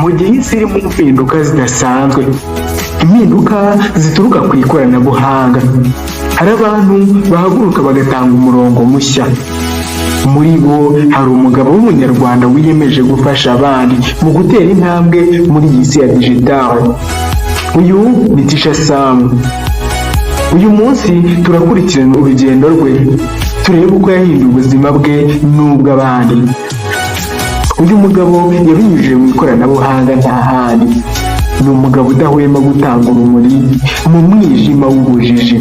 mu gihe isi irimo impinduka zidasanzwe, impinduka zituruka ku ikoranabuhanga, hari abantu bahaguruka bagatanga umurongo mushya. Muri bo hari umugabo w'umunyarwanda wiyemeje gufasha abandi mu gutera intambwe muri iyi si ya digitale. Uyu ni Tisha Sam. Uyu munsi turakurikirana urugendo rwe, turebe uko yahinduye ubuzima bwe n'ubw'abandi. Uyu mugabo yabinyujije mu ikoranabuhanga nta handi. Ni umugabo udahwema gutanga urumuri mu mwijima w'ubujiji.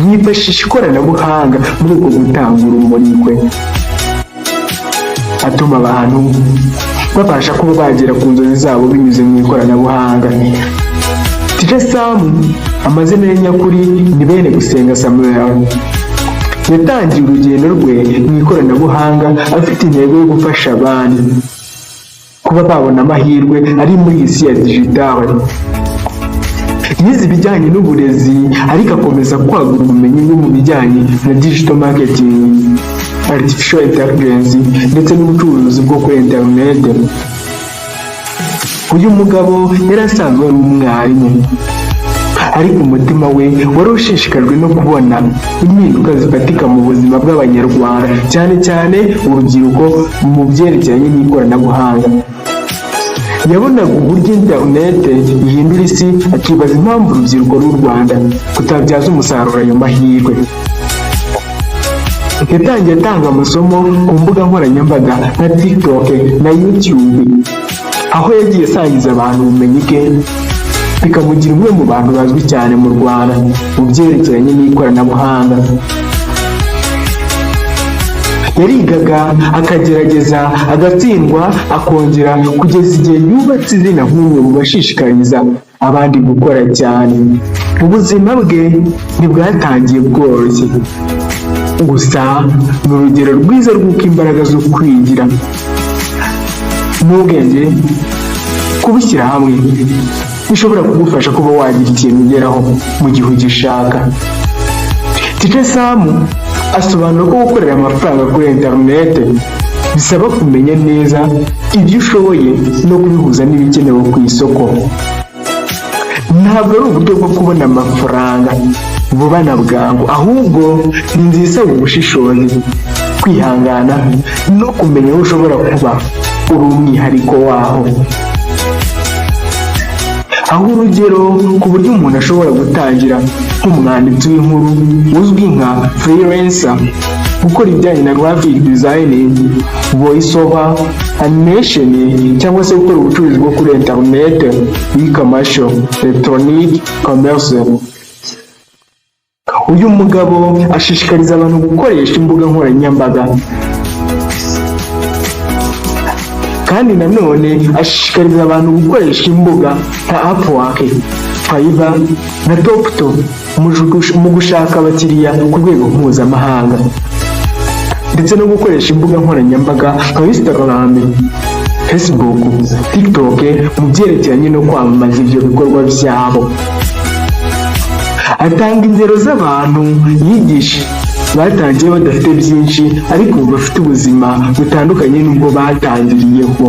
Yifashisha ikoranabuhanga muri uko gutanga urumuri kwe, atuma abantu babasha kuba bagera ku nzozi zabo binyuze mu ikoranabuhanga. Tisha Sam amazina ye nyakuri ni Benegusenga Samuel. Yatangiye urugendo rwe mu ikoranabuhanga afite intego yo gufasha abandi kuba babona amahirwe ari muri iyi si ya digitale. Yize ibijyanye n'uburezi ariko akomeza kwagura ubumenyi bwe mu bijyanye na digital marketing, artificial intelligence ndetse n'ubucuruzi bwo kuri internet. Uyu mugabo yari asanzwe ari umwarimu, ariko umutima we wari ushishikajwe no kubona impinduka zifatika mu buzima bw'abanyarwanda, cyane cyane urubyiruko mu byerekeranye n'ikoranabuhanga. Yabonaga uburyo internet ihindura isi, akibaza impamvu urubyiruko rw'u Rwanda rutabyaza umusaruro ayo mahirwe. Yatangiye atanga amasomo ku mbuga nkoranyambaga nka TikTok na YouTube, aho yagiye asangiza abantu ubumenyi bwe, bikamugira umwe mu bantu bazwi cyane mu Rwanda mu byerekeranye n'ikoranabuhanga. Yarigaga, akagerageza, agatsindwa, akongera kugeza igihe yubatse izina nk'umwe mu bashishikariza abandi gukora cyane. Ubuzima bwe ntibwatangiye bworoshye, gusa ni urugero rwiza rw'uko imbaraga zo kwigira n'ubwenge kubishyira hamwe bishobora kugufasha kuba wagira ikintu ugeraho mu gihe ugishaka. Tisha Sam asobanura ko gukorera amafaranga kuri internet bisaba kumenya neza ibyo ushoboye no kubihuza n'ibikenewe ku isoko. Ntabwo ari uburyo bwo kubona amafaranga vuba na bwangu, ahubwo ni inzira isaba ubushishozi, kwihangana no kumenya aho ushobora kuba uri umwihariko waho. Aho urugero ku buryo umuntu ashobora gutangira nk'umwanditsi w'inkuru uzwi nka freelancer, gukora ibijyanye na graphic designing, voice over, animation cyangwa se gukora ubucuruzi bwo kuri internet, e-commerce, electronic commerce. Uyu mugabo ashishikariza abantu gukoresha imbuga nkoranyambaga, kandi nanone ashishikariza abantu gukoresha imbuga nka Upwork, Fiverr na TopTop mu gushaka abakiriya ku rwego mpuzamahanga, ndetse no gukoresha imbuga nkoranyambaga nka Instagram, Facebook, TikTok mu byerekeranye no kwamamaza ibyo bikorwa byabo. Atanga ingero z'abantu yigisha batangiye badafite byinshi ariko bafite ubuzima butandukanye n'ubwo batangiriyeho.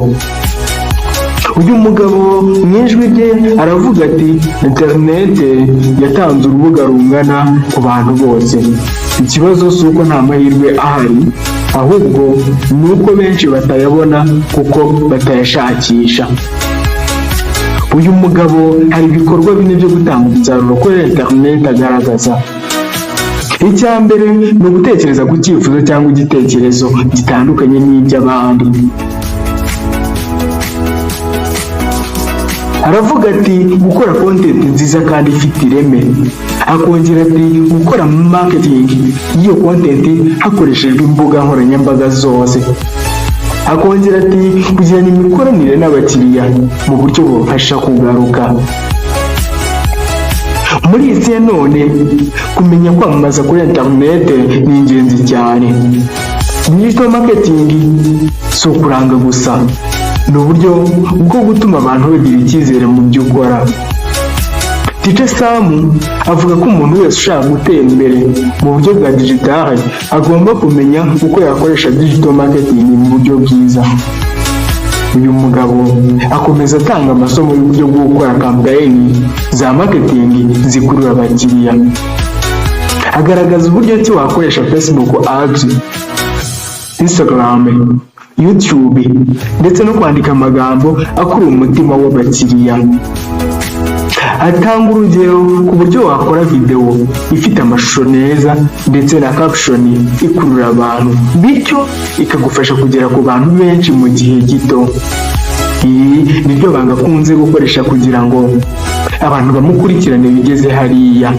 Uyu mugabo mu ijwi rye aravuga ati internet yatanze urubuga rungana ku bantu bose. Ikibazo si uko nta mahirwe ahari, ahubwo ni uko benshi batayabona kuko batayashakisha. Uyu mugabo hari ibikorwa bine byo gutanga umusaruro kuri internet agaragaza. Icya mbere ni ugutekereza ku cyifuzo cyangwa igitekerezo gitandukanye n'iby'abandi. Aravuga ati gukora content nziza kandi ifite ireme. Akongera ati gukora marketing y'iyo content hakoreshejwe imbuga nkoranyambaga zose. Akongera ati kugirana imikoranire n'abakiriya mu buryo bubafasha kugaruka. Muri iyi si ya none, kumenya kwamamaza kuri internet ni ingenzi cyane. Digital marketing si ukuranga gusa, ni uburyo bwo gutuma abantu bagira icyizere mu byo ukora. Tisha Sam avuga ko umuntu wese ushaka gutera imbere mu buryo bwa digital agomba kumenya uko yakoresha digital marketing mu buryo bwiza. uyu mugabo akomeza atanga amasomo y'uburyo bwo gukora kampeyini za marketing zikurura abakiriya. Agaragaza uburyo ki wakoresha Facebook ads, Instagram, YouTube ndetse no kwandika amagambo akurura umutima w'abakiriya. Atanga urugero ku buryo wakora video ifite amashusho neza ndetse na caption ikurura abantu, bityo ikagufasha kugera ku bantu benshi mu gihe gito. Iyi niryo banga akunze gukoresha kugira ngo abantu bamukurikirane bigeze hariya.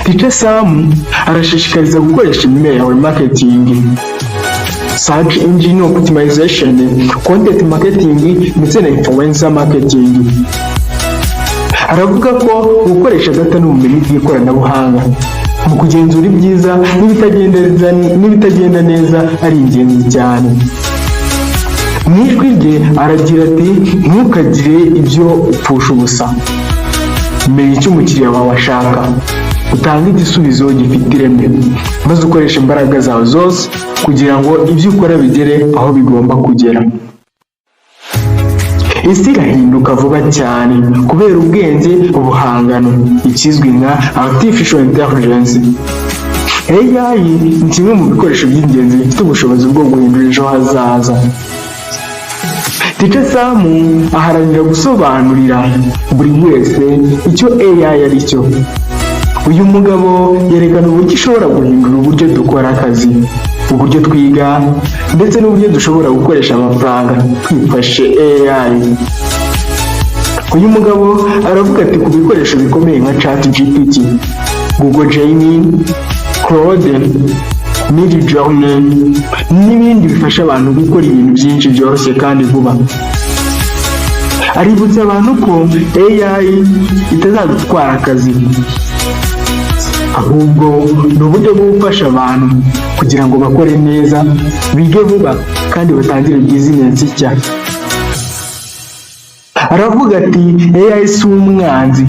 Teacher Sam arashishikariza gukoresha email marketing, search engine optimization, content marketing ndetse na influencer marketing. Aravuga ko gukoresha data n'ubumenyi bw'ikoranabuhanga mu kugenzura ibyiza n'ibitagenda neza ari ingenzi cyane. Mu ijwi rye aragira ati, ntukagire ibyo upfusha ubusa, menya icyo umukiriya wawe ashaka, utanga igisubizo gifite ireme, maze ukoresha imbaraga zawe zose kugira ngo ibyo ukora bigere aho bigomba kugera. Isi irahinduka vuba cyane kubera ubwenge ubuhangano, ikizwi nka artificial intelligence. AI ni kimwe mu bikoresho by'ingenzi bifite ubushobozi bwo guhindura ejo hazaza. Teacher Sam aharanira gusobanurira buri wese icyo AI ari cyo. Uyu mugabo yerekana uburyo ishobora guhindura uburyo dukora akazi, uburyo twiga ndetse n'uburyo dushobora gukoresha amafaranga twifashe AI. Uyu mugabo aravuga ati ku bikoresho bikomeye nka ChatGPT, Google Gemini, Claude, Midjourney n'ibindi bifasha abantu gukora ibintu byinshi byoroshye kandi vuba. Aributsa abantu ko AI itazadutwara akazi, ahubwo ni uburyo bwo gufasha abantu kugira ngo bakore neza, bige vuba kandi batangire bizinesi nshya. Aravuga ati, AI si umwanzi,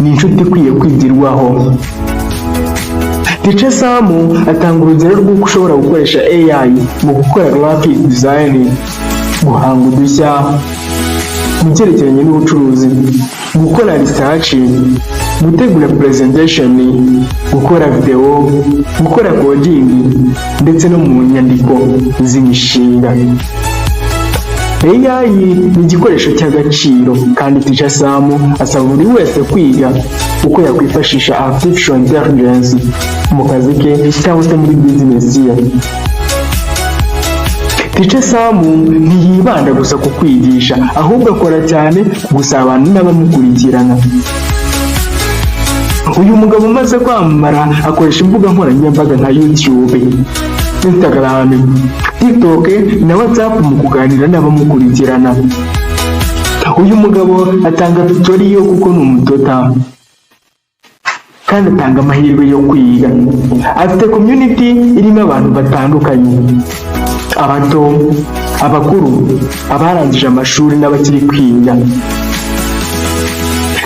ni inshuti ikwiye kwigirwaho. Teacher Sam atanga urugero rw'uko ushobora gukoresha AI mu gukora graphic design, guhanga udushya mu cyerekeranye n'ubucuruzi, gukora research, gutegura presentation, gukora video, gukora coding ndetse no mu nyandiko z'imishinga. AI ni igikoresho cy'agaciro kandi Teacher Sam asaba buri wese kwiga uko yakwifashisha artificial intelligence mu kazi ke cyangwa se muri business ye. Teacher Sam ntiyibanda gusa ku kwigisha, ahubwo akora cyane gusabana n'abamukurikirana. Uyu mugabo umaze kwamamara akoresha imbuga nkoranyambaga nka YouTube, Instagram, TikTok na WhatsApp mu kuganira n'abamukurikirana. Uyu mugabo atanga tutorial kuko ni umutota kandi atanga amahirwe yo kwiga. Afite community irimo abantu batandukanye, abato, abakuru, abarangije amashuri n'abakiri kwiga.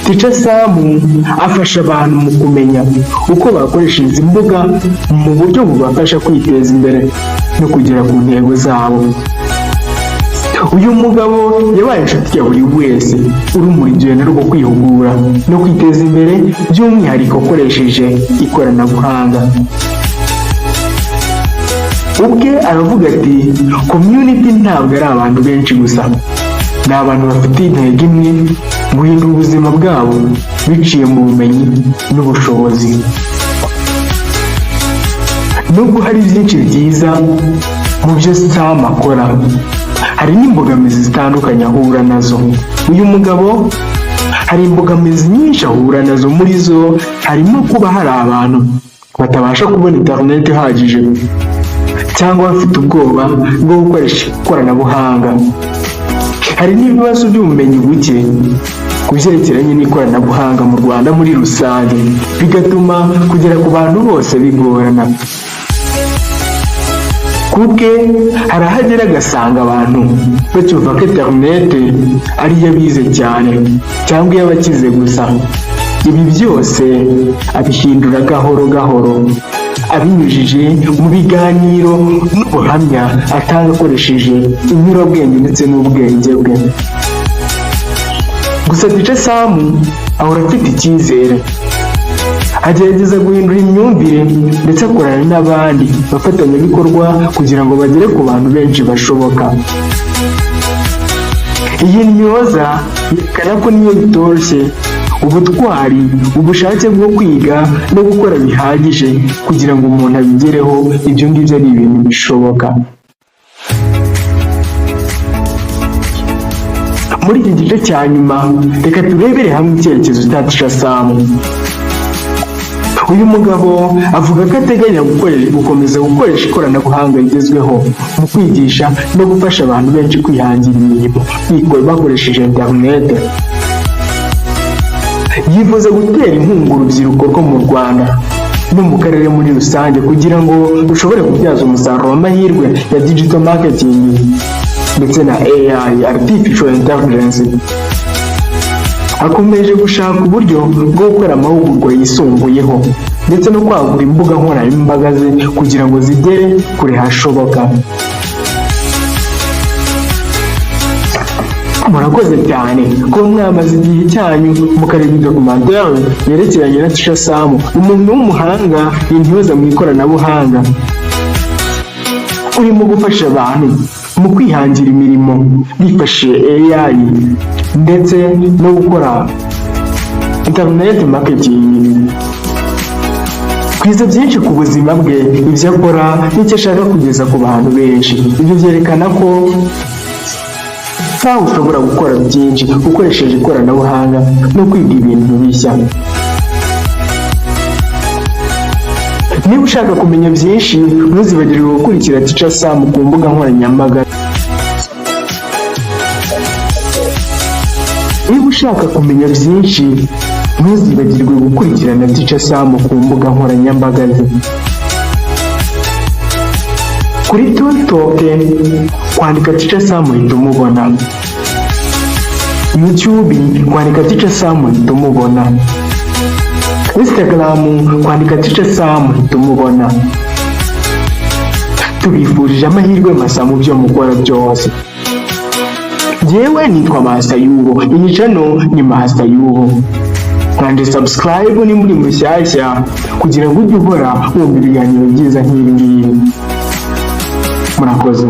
Teacher Sam afasha abantu mu kumenya uko bakoresha izi mbuga mu buryo bubafasha kwiteza imbere no kugera ku ntego zabo. Uyu mugabo yabaye inshuti ya buri wese uri mu rugendo rwo kwihugura no kwiteza imbere, by'umwihariko akoresheje ikoranabuhanga. Ubwe aravuga ati, community ntabwo ari abantu benshi gusa, ni abantu bafite intego imwe, guhindura ubuzima bwabo biciye mu bumenyi n'ubushobozi. Nubwo hari byinshi byiza mu byo Sam akora, hari n'imbogamizi zitandukanye ahura nazo. Uyu mugabo hari imbogamizi nyinshi ahura nazo, muri zo harimo kuba hari abantu batabasha kubona internet ihagije cyangwa bafite ubwoba bwo gukoresha ikoranabuhanga. Hari n'ibibazo by'ubumenyi buke ku byerekeranye n'ikoranabuhanga mu Rwanda muri rusange, bigatuma kugera ku bantu bose bigorana. Kubwe hari ahagera agasanga abantu bacyumva ko internet ari iy'abize cyane cyangwa iy'abakize gusa. Ibi byose abihindura gahoro gahoro, abinyujije mu biganiro n'ubuhamya atanga akoresheje inyurabwenge ndetse n'ubwenge bwe. Gusa DJ Sam ahora afite icyizere, agerageza guhindura imyumvire ndetse akorana n'abandi bafatanyabikorwa kugira ngo bagere ku bantu benshi bashoboka. Iyi ntyoza yerekana ko niyo bitoroshye, ubutwari, ubushake bwo kwiga no gukora bihagije kugira ngo umuntu abigereho, ibyo ngibyo ari ibintu bishoboka. Muri iki gice cya nyuma reka turebere hamwe icyerekezo cya DJ Sam. Uyu mugabo avuga ko ateganya gukomeza gukoresha ikoranabuhanga rigezweho mu kwigisha no gufasha abantu benshi kwihangira imirimo bakoresheje internet. Yifuza gutera inkunga urubyiruko rwo mu Rwanda no mu karere muri rusange kugira ngo rushobore kubyaza umusaruro amahirwe ya digital marketing ndetse na AI, artificial intelligence. Akomeje gushaka uburyo bwo gukora amahugurwa yisumbuyeho ndetse no kwagura imbuga nkoranyambaga ze kugira ngo zigere kure hashoboka. Murakoze cyane ko mwamaze igihe cyanyu mukareba documentary yerekeranye na DJ Sam, umuntu w'umuhanga intyoza mu ikoranabuhanga urimo gufasha abantu mu kwihangira imirimo bifashishije AI ndetse no gukora internet marketing. Kwiza byinshi ku buzima bwe, ibyo akora n'icyo ashaka kugeza ku bantu benshi. Ibyo byerekana ko nawe ushobora gukora byinshi ukoresheje ikoranabuhanga no kwiga ibintu bishya. Niba ushaka kumenya byinshi, ntuzibagirwe gukurikira DJ Sam ku mbuga nkoranyambaga. Niba ushaka kumenya byinshi, ntuzibagirwe gukurikirana DJ Sam ku mbuga nkoranyambaga ze. Kuri TikTok kwandika DJ Sam uhita umubona. YouTube kwandika DJ Sam uhita umubona. Instagram kwandika DJ Sam uhita umubona. Tubifurije amahirwe masa mu byo mukora byose. Jewe nitwa Master Yuho, iyi channel ni Master Yuho. Kandi subscribe ni muri mushyashya kugira ngo ujye uhora wumva ibiganiro byiza nk'ibi ngibi. Murakoze.